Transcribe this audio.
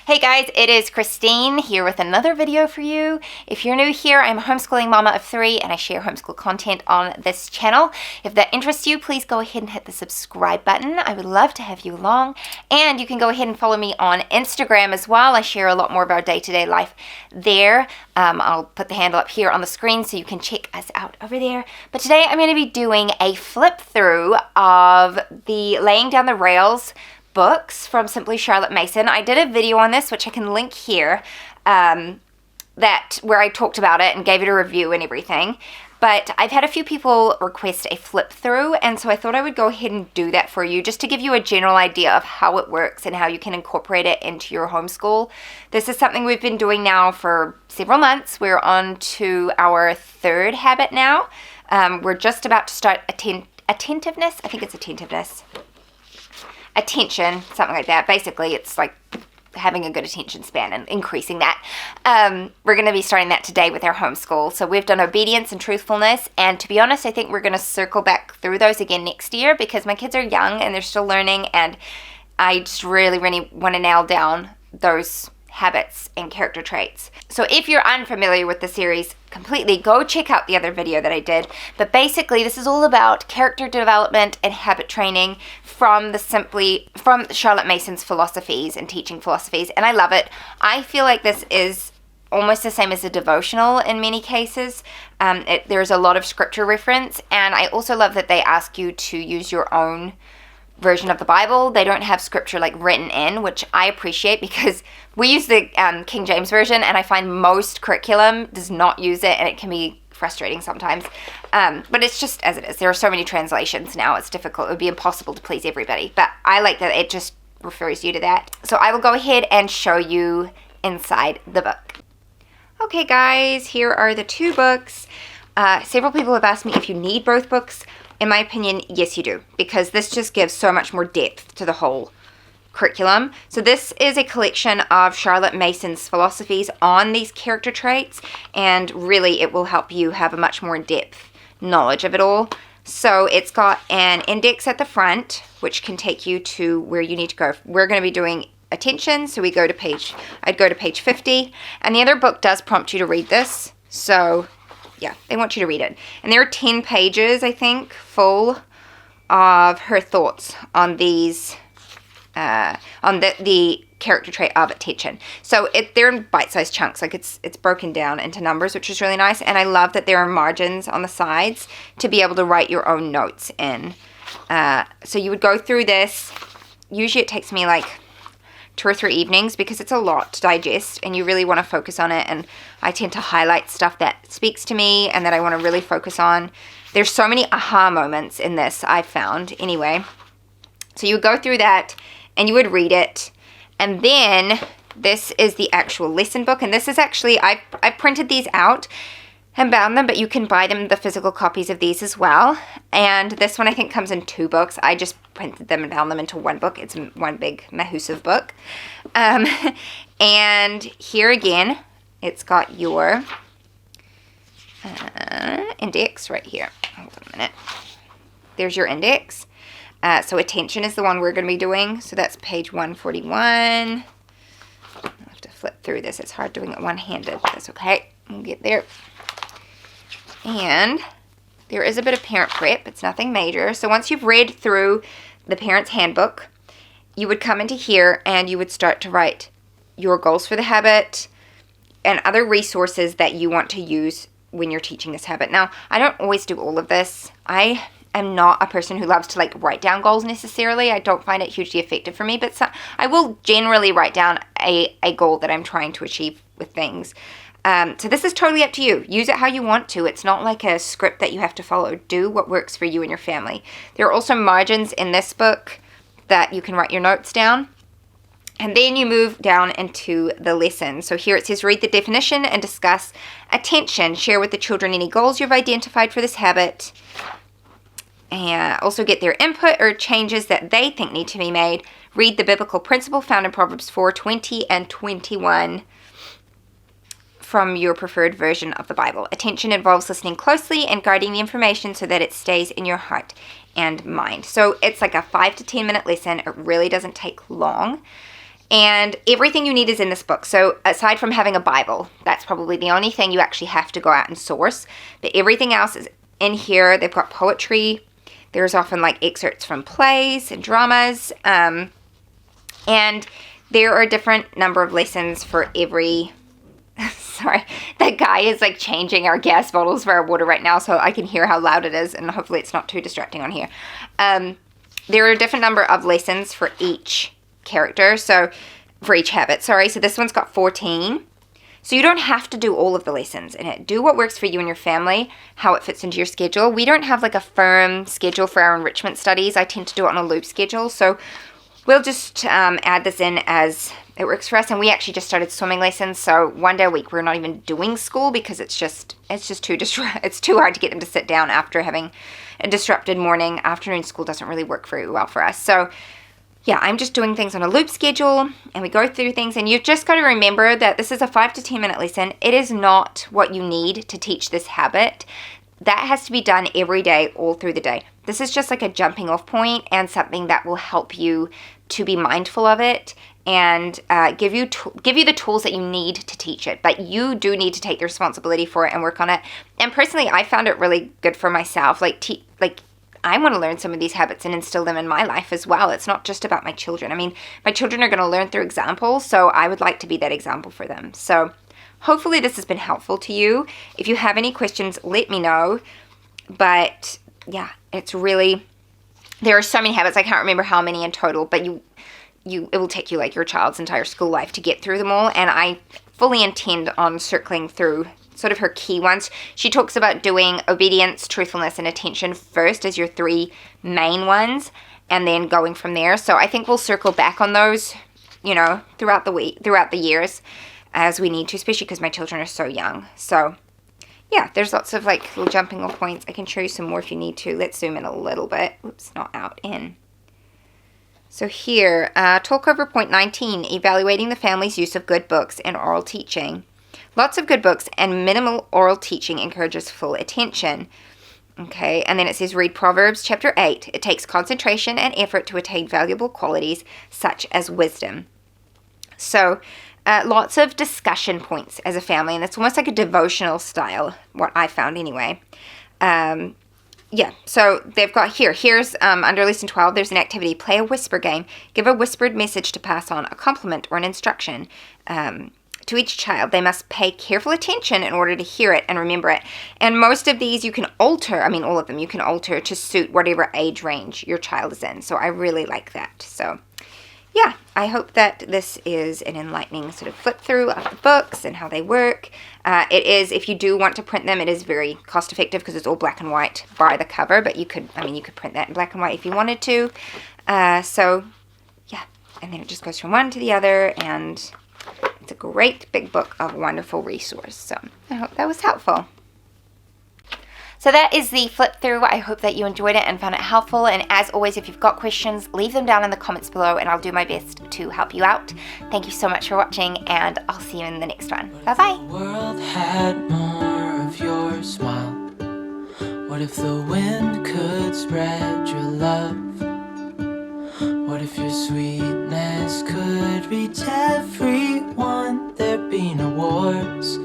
Hey guys, it is Christine here with another video for you. If you're new here, I'm a homeschooling mama of 3 and I share homeschool content on this channel. If that interests you, please go ahead and hit the subscribe button. I would love to have you along. And you can go ahead and follow me on Instagram as well. I share a lot more of our day-to-day life there. I'll put the handle up here on the screen so you can check us out over there. But today I'm going to be doing a flip through of the Laying Down the Rails books from Simply Charlotte Mason. I did a video on this, which I can link here, where I talked about it and gave it a review and everything. But I've had a few people request a flip through, and so I thought I would go ahead and do that for you, just to give you a general idea of how it works and how you can incorporate it into your homeschool. This is something we've been doing now for several months. We're on to our 3rd habit now. We're just about to start attentiveness. I think it's attentiveness. Attention, something like that. Basically, it's like having a good attention span and increasing that. We're going to be starting that today with our homeschool. So we've done obedience and truthfulness, and to be honest, I think we're going to circle back through those again next year because my kids are young and they're still learning, and I just really want to nail down those habits and character traits. So if you're unfamiliar with the series completely, go check out the other video that I did. But basically, this is all about character development and habit training from Charlotte Mason's philosophies and teaching philosophies, and I love it. I feel like this is almost the same as a devotional in many cases. There's a lot of scripture reference, and I also love that they ask you to use your own version of the Bible. They don't have scripture like written in, which I appreciate because we use the King James Version, and I find most curriculum does not use it, and it can be frustrating sometimes. But it's just as it is. There are so many translations now, it's difficult. It would be impossible to please everybody. But I like that it just refers you to that. So I will go ahead and show you inside the book. Okay guys, here are the 2 books. Several people have asked me if you need both books. In my opinion, yes you do, because this just gives so much more depth to the whole curriculum. So this is a collection of Charlotte Mason's philosophies on these character traits, and really it will help you have a much more in-depth knowledge of it all. So it's got an index at the front, which can take you to where you need to go. We're going to be doing attention, so I'd go to page 50, and the other book does prompt you to read this, so yeah, they want you to read it. And there are 10 pages, I think, full of her thoughts on these, on the character trait of attention. So they're in bite-sized chunks, like it's broken down into numbers, which is really nice. And I love that there are margins on the sides to be able to write your own notes in. So you would go through this. Usually it takes me like 2 or 3 evenings because it's a lot to digest and you really want to focus on it, and I tend to highlight stuff that speaks to me and that I want to really focus on. There's so many aha moments in this, I've found anyway. So you would go through that and you would read it, and then this is the actual lesson book, and this is actually, I printed these out and bound them, but you can buy them, the physical copies of these as well. And this one I think comes in 2 books. I just printed them and bound them into 1 book. It's one big massive book. And here again, it's got your index right here. Hold on a minute. There's your index. So attention is the one we're going to be doing. So that's page 141. I'll have to flip through this. It's hard doing it one-handed, but that's okay. We'll get there. And there is a bit of parent prep. It's nothing major. So once you've read through the parent's handbook, you would come into here and you would start to write your goals for the habit and other resources that you want to use when you're teaching this habit. Now, I don't always do all of this. I am not a person who loves to like write down goals necessarily. I don't find it hugely effective for me, but I will generally write down a goal that I'm trying to achieve with things. So this is totally up to you. Use it how you want to. It's not like a script that you have to follow. Do what works for you and your family. There are also margins in this book that you can write your notes down. And then you move down into the lesson. So here it says, read the definition and discuss attention. Share with the children any goals you've identified for this habit. And also get their input or changes that they think need to be made. Read the biblical principle found in Proverbs 4:20 and 21. From your preferred version of the Bible. Attention involves listening closely and guarding the information so that it stays in your heart and mind. So it's like a 5 to 10 minute lesson. It really doesn't take long. And everything you need is in this book. So aside from having a Bible, that's probably the only thing you actually have to go out and source. But everything else is in here. They've got poetry. There's often like excerpts from plays and dramas. And there are a different number of lessons for every... Sorry, that guy is like changing our gas bottles for our water right now, so I can hear how loud it is, and hopefully it's not too distracting on here. There are a different number of lessons for each character, so for each habit, sorry. So this one's got 14. So you don't have to do all of the lessons in it. Do what works for you and your family, how it fits into your schedule. We don't have like a firm schedule for our enrichment studies. I tend to do it on a loop schedule, so we'll just add this in as it works for us. And we actually just started swimming lessons, so one day a week we're not even doing school because it's just too hard to get them to sit down after having a disrupted morning. Afternoon school doesn't really work very well for us. So yeah, I'm just doing things on a loop schedule, and we go through things, and you've just got to remember that this is a 5 to 10 minute lesson. It is not what you need to teach this habit. That has to be done every day, all through the day. This is just like a jumping off point and something that will help you to be mindful of it and give you the tools that you need to teach it. But you do need to take the responsibility for it and work on it. And personally, I found it really good for myself. I want to learn some of these habits and instill them in my life as well. It's not just about my children. I mean, my children are going to learn through example, so I would like to be that example for them. So hopefully this has been helpful to you. If you have any questions, let me know. But yeah, it's really, there are so many habits. I can't remember how many in total, but it will take you like your child's entire school life to get through them all. And I fully intend on circling through sort of her key ones. She talks about doing obedience, truthfulness, and attention first as your 3 main ones, and then going from there. So I think we'll circle back on those, throughout the years as we need to, especially because my children are so young. So yeah, there's lots of like little jumping off points. I can show you some more if you need to. Let's zoom in a little bit. Oops, not out, in. So here, talk over point 19, evaluating the family's use of good books and oral teaching. Lots of good books and minimal oral teaching encourages full attention. Okay, and then it says read Proverbs chapter 8. It takes concentration and effort to attain valuable qualities such as wisdom. So lots of discussion points as a family, and it's almost like a devotional style, what I found anyway. Yeah, so they've got here's under lesson 12, there's an activity, play a whisper game. Give a whispered message to pass on a compliment or an instruction to each child. They must pay careful attention in order to hear it and remember it. And most of these you can alter, all of them you can alter to suit whatever age range your child is in. So I really like that. So yeah, I hope that this is an enlightening sort of flip through of the books and how they work. It is, if you do want to print them, it is very cost effective because it's all black and white by the cover, but you could print that in black and white if you wanted to. So yeah, and then it just goes from one to the other, and it's a great big book of wonderful resource. So I hope that was helpful. So that is the flip through. I hope that you enjoyed it and found it helpful. And as always, if you've got questions, leave them down in the comments below and I'll do my best to help you out. Thank you so much for watching, and I'll see you in the next one. Bye-bye. The world had more of your smile. What if the wind could spread your love? What if your sweetness could reach everyone? There'd be no wars,